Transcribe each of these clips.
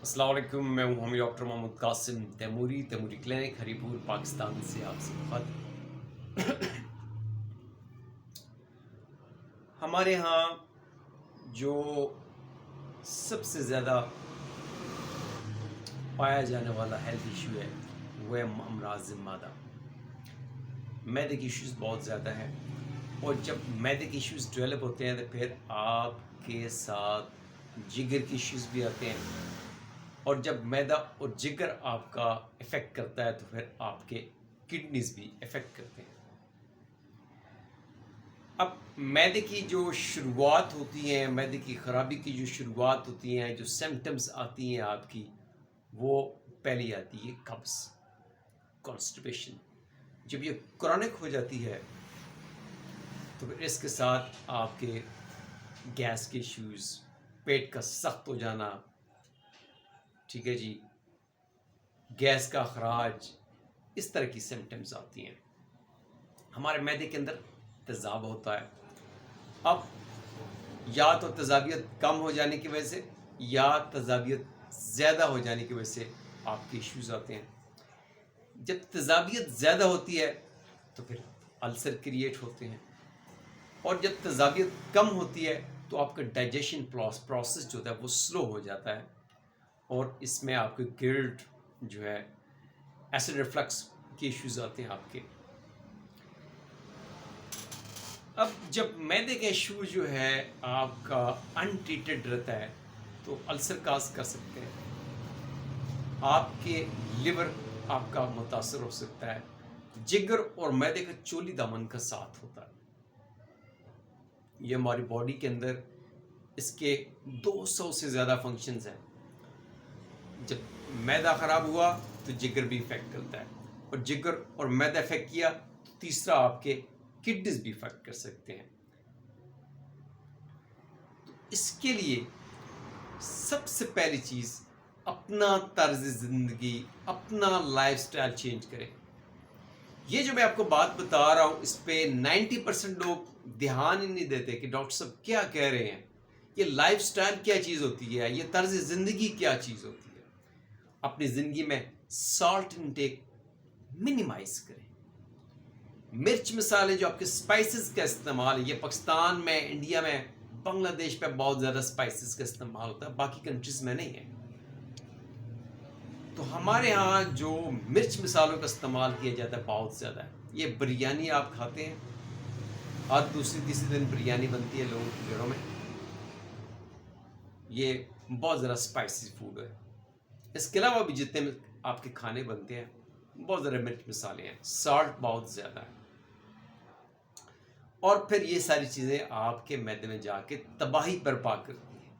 अस्सलाम वालेकुम। मैं हूं हम डॉक्टर मोहम्मद कासिम तैमूरी तैमूरी क्लिनिक हरीपुर पाकिस्तान से आपसे खत। हमारे यहाँ जो सबसे ज़्यादा पाया जाने वाला हेल्थ इशू है वो है अमराज मादा। मैदे के इश्यूज बहुत ज़्यादा हैं और जब मैदे के इश्यूज डेवलप होते हैं तो फिर आपके साथ जिगर के इश्यूज भी आते हैं और जब मैदा और जिगर आपका इफ़ेक्ट करता है तो फिर आपके किडनीज भी इफ़ेक्ट करते हैं। अब मैदे की जो शुरुआत होती है, मैदे की ख़राबी की जो शुरुआत होती हैं, जो सिम्टम्स आती हैं आपकी, वो पहली आती है कब्ज़, कॉन्स्टिपेशन। जब ये क्रॉनिक हो जाती है तो फिर इसके साथ आपके गैस के इश्यूज़, पेट का सख्त हो जाना, ठीक है जी, गैस का अखराज, इस तरह की सिम्टम्स आती हैं। हमारे मैदे के अंदर तेज़ाब होता है। अब या तो तेज़ाबियत कम हो जाने की वजह से या तेज़ाबियत ज़्यादा हो जाने की वजह से आपके इश्यूज़ आते हैं। जब तेज़ाबियत ज़्यादा होती है तो फिर अल्सर क्रिएट होते हैं और जब तेज़ाबियत कम होती है तो आपका डाइजेशन प्रोसेस जो है वो स्लो हो जाता है और इसमें आपके गिल्ट जो है, एसिड रिफ्लक्स के इश्यूज़ आते हैं आपके। अब जब मैदे का इशू जो है आपका अनट्रीटेड रहता है तो अल्सर काज कर सकते हैं, आपके लिवर आपका मुतासर हो सकता है। जिगर और मैदे का चोली दामन का साथ होता है। ये हमारी बॉडी के अंदर इसके 200 से ज़्यादा फंक्शंस हैं। जब मैदा ख़राब हुआ तो जिगर भी इफ़ेक्ट करता है और जिगर और मैदा इफ़ेक्ट किया तो तीसरा आपके किडनीज भी इफ़ेक्ट कर सकते हैं। इसके लिए सबसे पहली चीज़ अपना तर्ज ज़िंदगी, अपना लाइफस्टाइल चेंज करें। ये जो मैं आपको बात बता रहा हूँ इस पे 90% लोग ध्यान ही नहीं देते कि डॉक्टर साहब क्या कह रहे हैं, ये लाइफस्टाइल क्या चीज़ होती है, ये तर्ज ज़िंदगी क्या चीज़ होती है। अपनी ज़िंदगी में सॉल्ट इनटेक मिनिमाइज करें। मिर्च मसाले जो आपके स्पाइसेस का इस्तेमाल है, ये पाकिस्तान में, इंडिया में, बांग्लादेश पे बहुत ज़्यादा स्पाइसेस का इस्तेमाल होता है, बाकी कंट्रीज़ में नहीं है। तो हमारे यहाँ जो मिर्च मसालों का इस्तेमाल किया जाता है बहुत ज़्यादा है। ये बिरयानी आप खाते हैं, हर दूसरी तीसरी दिन बिरयानी बनती है लोगों के घरों में। ये बहुत ज़्यादा स्पाइसी फूड है। इसके अलावा भी जितने आपके खाने बनते हैं बहुत ज़्यादा मिर्च मसाले हैं, सॉल्ट बहुत ज़्यादा है और फिर ये सारी चीज़ें आपके मैदे में जाके तबाही बर्पा करती हैं।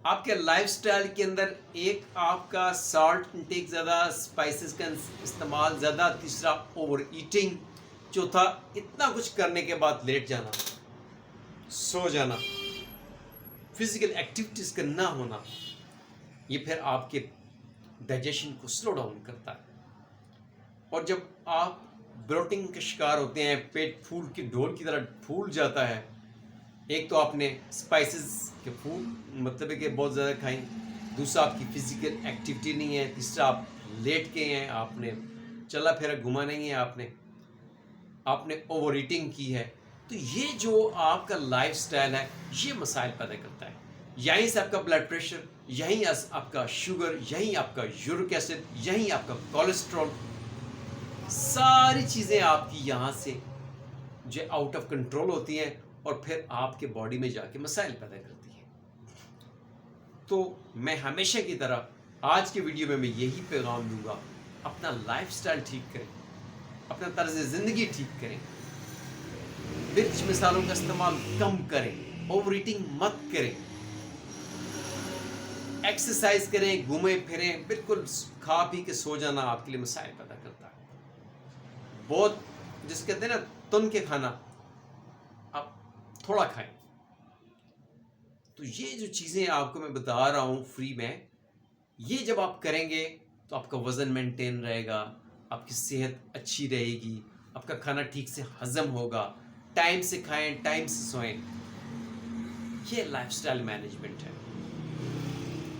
आपके लाइफस्टाइल के अंदर एक आपका सॉल्ट इंटेक ज़्यादा, स्पाइसेस का इस्तेमाल ज़्यादा, तीसरा ओवर ईटिंग, चौथा इतना कुछ करने के बाद लेट जाना, सो जाना, फिजिकल एक्टिविटीज़ का ना होना, ये फिर आपके डाइजेशन को स्लो डाउन करता है। और जब आप ब्लोटिंग के शिकार होते हैं, पेट फूल की ढोल की तरह फूल जाता है, एक तो आपने स्पाइसेस के फूड मतलब है कि बहुत ज़्यादा खाई, दूसरा आपकी फ़िज़िकल एक्टिविटी नहीं है, तीसरा आप लेट के हैं, आपने चला फिरा घुमा नहीं है, आपने ओवर ईटिंग की है। तो ये जो आपका लाइफस्टाइल है ये मसाइल पैदा करता है। यहीं से आपका ब्लड प्रेशर, यहीं आपका शुगर, यहीं आपका यूरिक एसिड, यहीं आपका कोलेस्ट्रॉल, सारी चीज़ें आपकी यहाँ से जो आउट ऑफ कंट्रोल होती हैं और फिर आपके बॉडी में जाके मसाइल पैदा करती हैं। तो मैं हमेशा की तरह आज के वीडियो में मैं यही पैगाम दूंगा, अपना लाइफस्टाइल ठीक करें, अपना तर्ज ज़िंदगी ठीक करें, मिर्च मसालों का इस्तेमाल कम करें, ओवर ईटिंग मत करें, एक्सरसाइज करें, घूमें फिरें। बिल्कुल खा पी के सो जाना आपके लिए मसाइल पैदा करता है। बहुत जिस कहते हैं ना तुन के खाना, आप थोड़ा खाएं। तो ये जो चीज़ें आपको मैं बता रहा हूँ फ्री में, ये जब आप करेंगे तो आपका वज़न मेंटेन रहेगा, आपकी सेहत अच्छी रहेगी, आपका खाना ठीक से हज़म होगा, टाइम से खाएं, टाइम से सोएं। ये लाइफस्टाइल मैनेजमेंट है।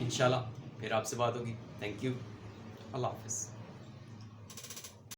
इंशाल्लाह फिर आपसे बात होगी। थैंक यू, अल्लाह हाफिज़।